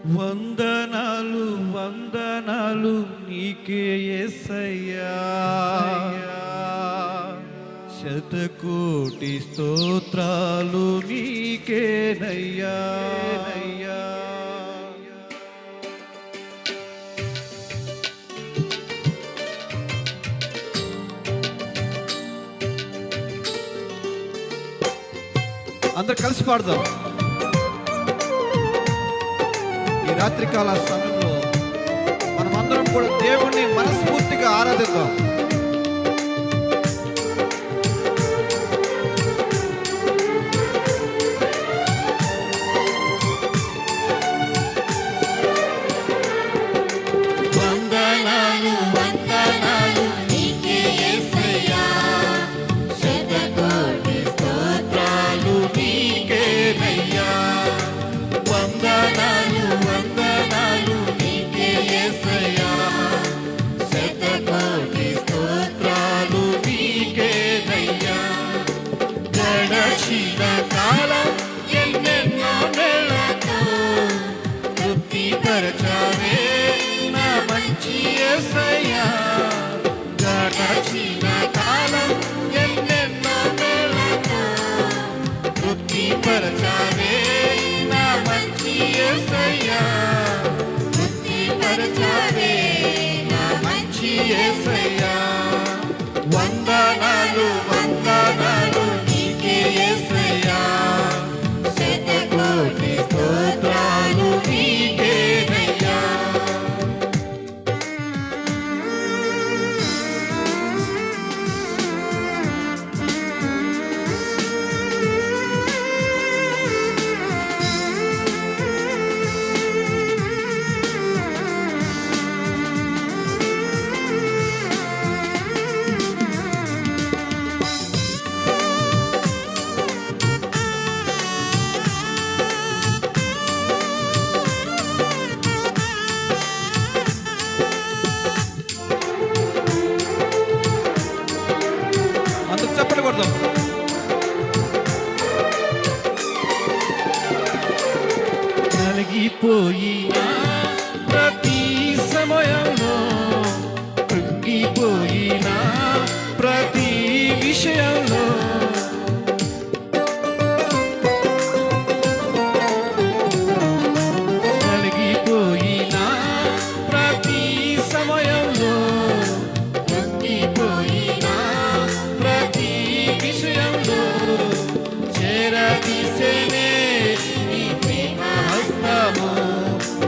వందనాలు వందనాలు నీకే యేసయ్యా, శతకోటి స్తోత్రాలు నీకేనయ్యా. అందరు కలిసి పాడదాం. ఈ రాత్రికాల సమయంలో మనమందరం కూడా దేవుణ్ణి మనస్ఫూర్తిగా ఆరాధిద్దాం. వందనాలు వందనాలు నీకే యేసయ్యా, శతకోటి స్తోత్రాలు నీకేనయ్యా. వందనాలు వందనాలు నీకే యేసయ్యా, శతకోటి స్తోత్రాలు నీకేనయ్యా. గడచిన కాలం ఎన్నెన్నో నెలతో తృప్తిపరచావే నా మంచి యేసయ్యా. గడచిన కాలం ఎన్నెన్నో నెలతో తృప్తిపరచావే నా మంచి యేసయ్యా. తృప్తిపరచావే నా మంచి యేసయ్యా. వందనాలు వందనాలు నీకే యేసయ్యా, శతకోటి స్తోత్రాలు నీకేనయ్యా. అందరు చప్పట్లు కొడదాం. నలిగిపోయిన ప్రతి సమయంలో, కృంగిపోయిన ప్రతి విషయంలో, నలిగిపోయిన ప్రతి సమయంలో, కృంగిపోయిన ప్రతి విషయంలో చేరదీసేనే నీ ప్రేమ హస్తము.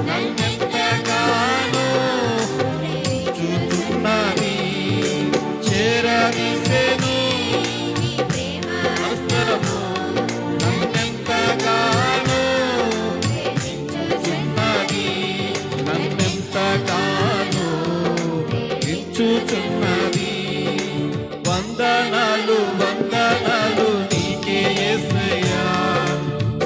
నన్నెంతగానో చూచున్నది, చేరదీసేను నీ ప్రేమ హస్తము. నన్నెంతగానో చూచున్నది, నన్నెంతగానో ఇచ్చుచున్నది. వందనాలు వందనాలు నీకే యేసయ్యా,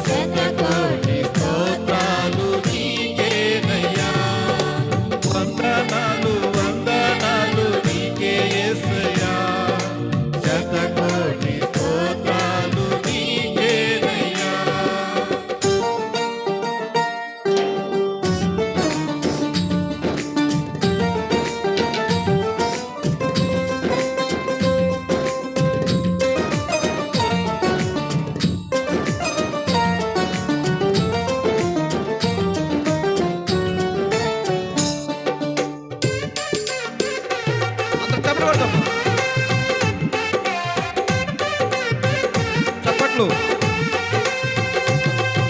శతకోటి స్తోత్రాలు నీకేనయ్యా. వందనాలు వందనాలు నీకే యేసయ్యా, శతకోటి స్తోత్రాలు నీకేనయ్యా. అందరు చప్పట్లు కొడదాం. చప్పట్లు.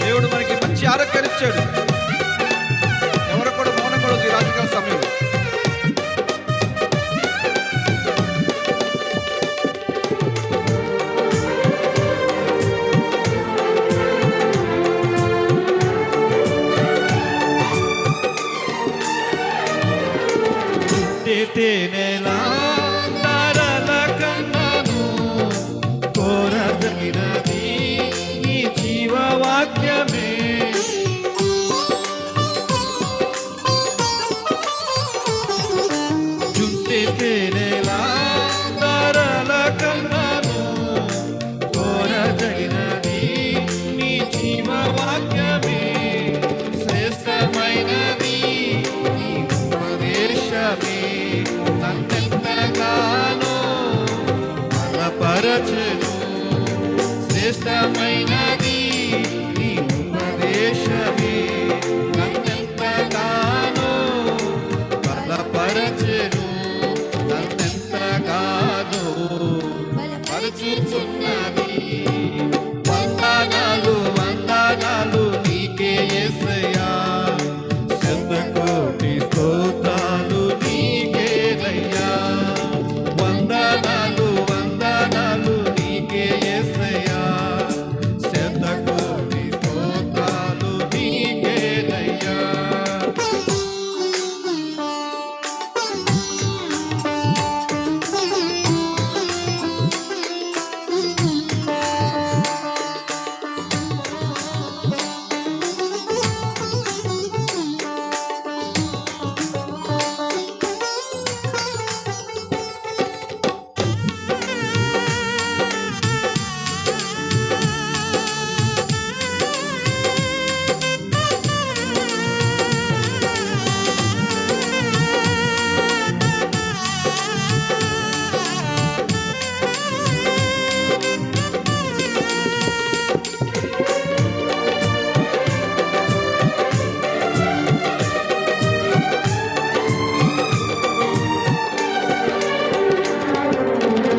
దేవుడు మనకి మంచి ఆరోగ్యాన్ని ఇచ్చాడు. ఎవరు కూడా మౌనం కూడా ఈ రాత్రికాల సమయంలో. తేనెలా తారల కన్నాను, కోరదగినది నీ జీవవాక్యమే. జుంటే తేనెలా తారల కన్నాను, కోరదగినది నీ జీవవాక్యమే. శ్రేష్టమైన ఇష్టమైనది నీ ఉపదేశమే నన్నెంతగానో బలపరచెను నన్నెంతగానో బలపరచుచున్నది వందనాలు వందనాలు నీకే యేసయ్యా శతకోటి స్తోత్రాలు నీకేనయ్యా వందనాలు వందనాలు నీకే యేసయ్యా శతకోటి స్తోత్రాలు నీకేనయ్యా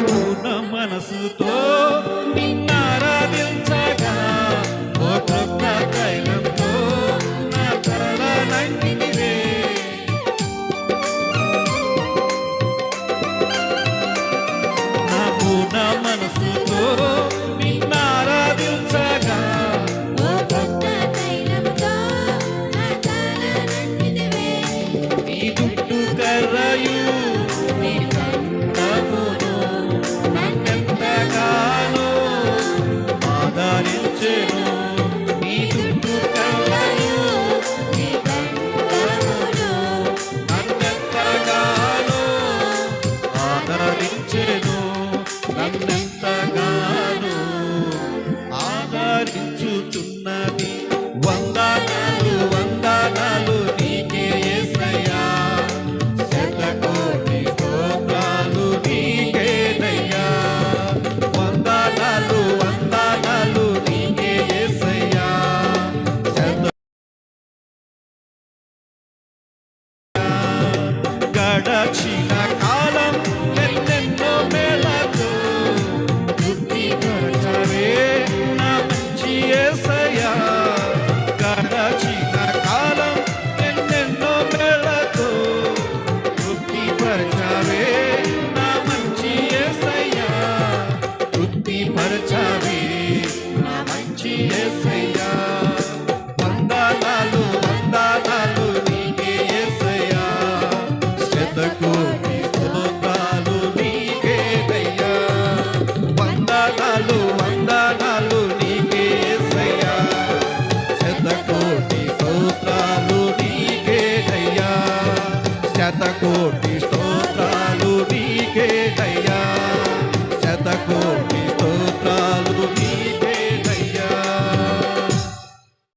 పూర్ణ మనసుతో నిన్నారాధించగా ఓ కృప తైలంతో నా తలనంటివే నా పూర్ణ మనసుతో నిన్నారాధించగా ఓ భక్త తైలంతో నా తలనంటితివే. నీ జుట్టు కర్రయు నీ దండమును నన్నెంతగానో ఆదరించెను నీ జుట్టు కర్రయు నీ దండమును నన్నెంతగానో ఆదరించెను నన్నెంతగానో ఆదరించుచున్నది వందనాలు వందనాలు నీకే యేసయ్యా శతకోటి స్తోత్రాలు నీకేనయ్యా వందనాలు వందనాలు నీకే యేసయ్యా గడచిన కాలం ఎన్నెన్నో మేళతో తృప్తిపరచవే నా మంచి యేసయ్యా గడచిన కాలం ఎన్నెన్నో మేళతో తృప్తిపరచవే నా మంచి యేసయ్యా తృప్తిపరచవే నా మంచి యేసయ్యా వందనాలు వందనాలు నీకే యేసయ్యా శతకోటి స్తోత్రాలు నీకేనయ్యా వందనాలు వందనాలు నీకే యేసయ్యా శతకోటి స్తోత్రాలు నీకేనయ్యా శతకోటి